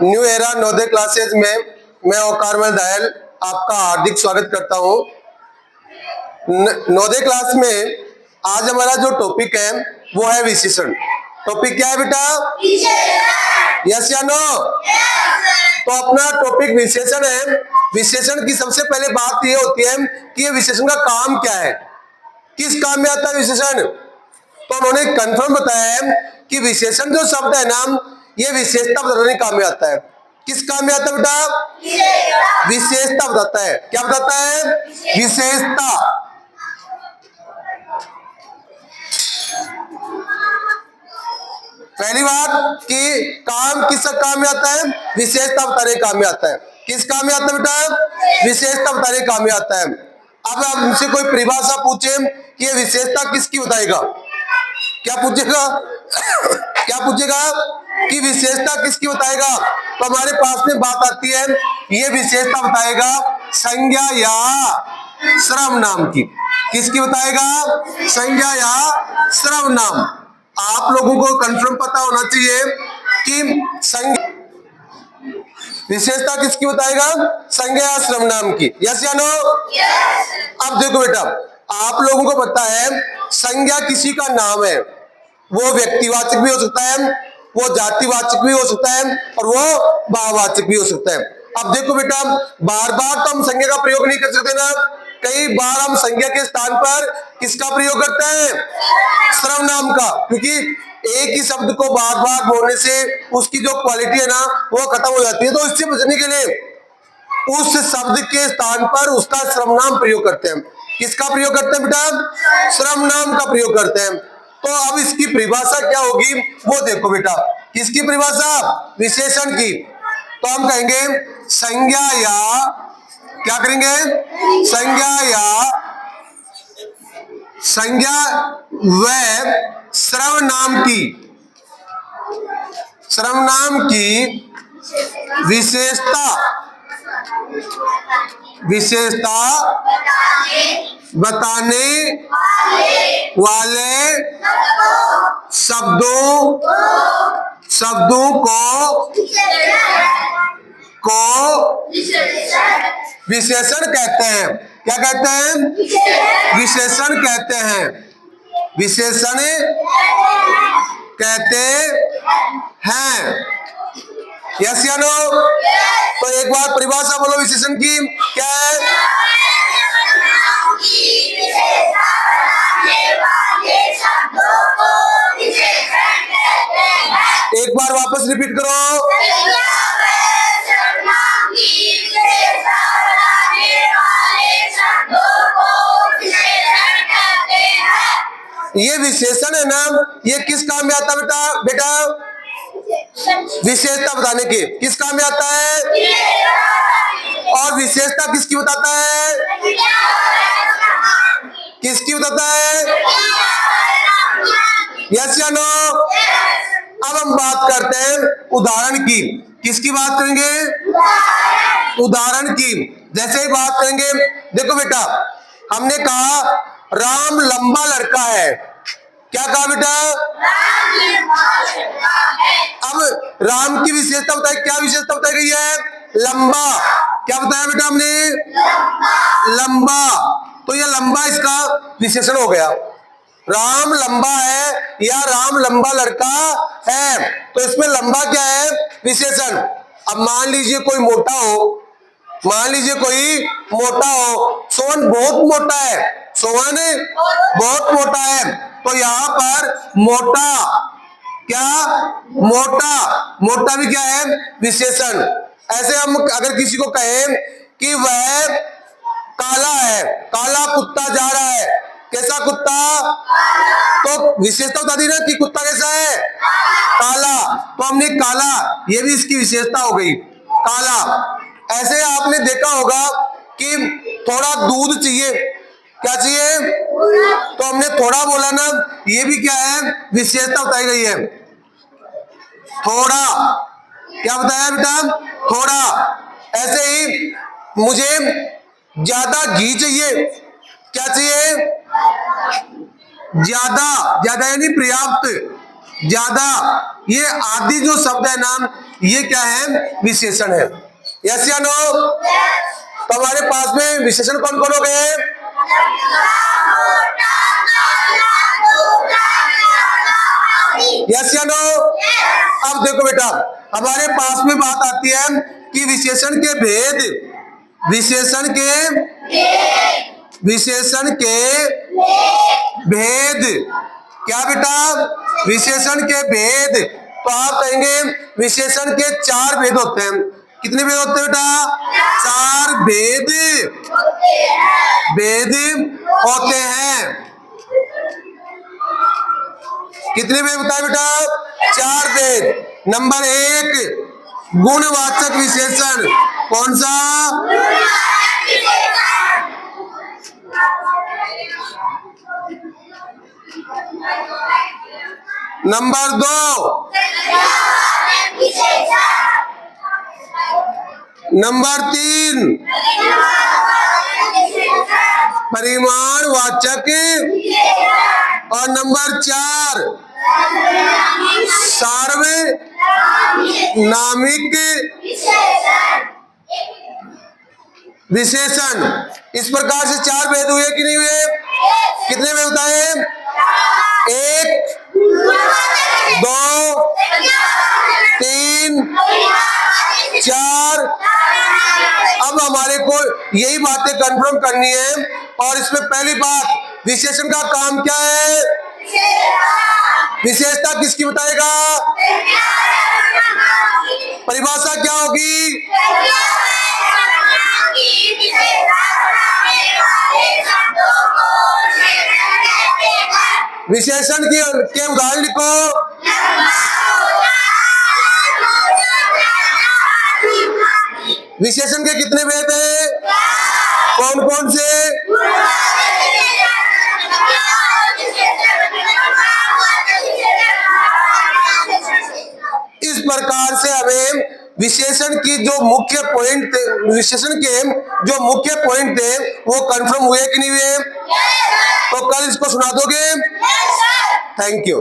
New era Navodaya classes में मैं ओकारमल दयाल आपका हार्दिक स्वागत करता हूं। नवोदय क्लास में आज हमारा जो टॉपिक है वो है विशेषण। टॉपिक क्या है बेटा? यस या नो? तो अपना टॉपिक विशेषण है। विशेषण की सबसे पहले बात ये होती है कि ये विशेषण का काम क्या है, किस काम में आता है विशेषण। तो उन्होंने कंफर्म बताया है कि विशेषण जो शब्द है ना, ये विशेषता बताने काम में आता है। किस काम में आता है बेटा? विशेषता बताता है। क्या बताता है? विशेषता। पहली बात कि काम किस काम में आता है? विशेषता बताने काम में आता है। किस काम में आता है बेटा? विशेषता बताने काम में आता है। अब आप उनसे कोई परिभाषा पूछे कि ये विशेषता किसकी बताएगा, क्या पूछेगा? क्या पूछेगा कि विशेषता किसकी बताएगा? तो हमारे पास में बात आती है, ये विशेषता बताएगा संज्ञा या सर्वनाम की। किसकी बताएगा? संज्ञा या सर्वनाम। आप लोगों को कंफर्म पता होना चाहिए कि संज्ञा विशेषता किसकी बताएगा? संज्ञा या सर्वनाम की। यस या नो? अब देखो बेटा, आप लोगों को पता है संज्ञा किसी का नाम है, वो व्यक्तिवाचक भी हो सकता है, वो जातिवाचक भी हो सकता है और वो भाववाचक भी हो सकता है। अब देखो बेटा, बार बार तो हम संज्ञा का प्रयोग नहीं कर सकते ना। कई बार हम संज्ञा के स्थान पर किसका प्रयोग करते हैं? सर्वनाम का। क्योंकि एक ही शब्द को बार बार बोलने से उसकी जो क्वालिटी है ना वो खत्म हो जाती है। तो इससे बचने के लिए उस शब्द के स्थान पर उसका सर्वनाम प्रयोग करते हैं। किसका प्रयोग करते हैं बेटा? सर्वनाम का प्रयोग करते हैं। तो अब इसकी परिभाषा क्या होगी वो देखो बेटा। किसकी परिभाषा? विशेषण की। तो हम कहेंगे संज्ञा या, क्या करेंगे? संज्ञा व सर्वनाम की विशेषता बताने वाले शब्दों को विशेषण कहते हैं। क्या कहते हैं? विशेषण कहते हैं। विशेषण कहते हैं। यस या नो? तो एक बार परिभाषा बोलो विशेषण की। क्या है? एक बार वापस रिपीट करो। ये विशेषण है ना, ये किस काम में आता है बेटा? विशेषता बताने के। किस काम में आता है? और विशेषता किसकी बताता है? किसकी बताता है? यस या नो? अब हम बात करते हैं उदाहरण की। किसकी बात करेंगे? उदाहरण की। जैसे ही बात करेंगे, देखो बेटा, हमने कहा राम लंबा लड़का है। क्या कहा बेटा? अब राम की विशेषता बताई, क्या विशेषता बताई गई है? लंबा। क्या बताया बेटा हमने? लंबा। तो ये लंबा इसका विशेषण हो गया। राम लंबा है या राम लंबा लड़का है, तो इसमें लंबा क्या है? विशेषण। अब मान लीजिए कोई मोटा हो, सोहन बहुत मोटा है, सोहन बहुत मोटा है, तो यहां पर मोटा, क्या? मोटा भी क्या है? विशेषण। ऐसे हम अगर किसी को कहें कि वह काला है, काला कुत्ता जा रहा है, कैसा कुत्ता? तो विशेषता बता दी ना कि कुत्ता कैसा है? काला। तो हमने काला, ये भी इसकी विशेषता हो गई, काला। ऐसे आपने देखा होगा कि थोड़ा दूध चाहिए, क्या चाहिए? तो हमने थोड़ा बोला ना, ये भी क्या है? विशेषता बताई गई है। थोड़ा, क्या बताया बेटा? थोड़ा। ऐसे ही मुझे ज्यादा घी चाहिए, क्या चाहिए? ज्यादा यानी पर्याप्त। ज्यादा, ये आदि जो शब्द है ना, ये क्या है? विशेषण है। यस या नो? तो हमारे पास में विशेषण कौन कौन हो गए? यस या नो? अब देखो बेटा, हमारे पास में बात आती है कि विशेषण के भेद, विशेषण के भेद, क्या बेटा? विशेषण के भेद। तो आप कहेंगे विशेषण के 4 भेद होते हैं। कितने भेद होते हैं बेटा? 4 भेद होते हैं। कितने भेद बताए बेटा? 4 भेद। नंबर 1, गुणवाचक विशेषण। कौन सा? नंबर 2, नंबर 3, परिमाणवाचक, और नंबर 4, सार्वनामिक विशेषण। इस प्रकार से 4 भेद हुए कि नहीं हुए? कितने भेद बताए? 1, 2, 3, 4। अब हमारे को यही बातें कंफर्म करनी है। और इसमें पहली बात, विशेषण का काम क्या है? विशेषता किसकी बताएगा? परिभाषा क्या होगी? विशेषण के उदाहरण लिखो। विशेषण के कितने भेद हैं? कौन कौन से? इस प्रकार से हमें विशेषण की जो मुख्य पॉइंट, विशेषण के जो मुख्य पॉइंट थे वो कंफर्म हुए कि नहीं हुए? तो कल इसको सुना दोगे? Thank you.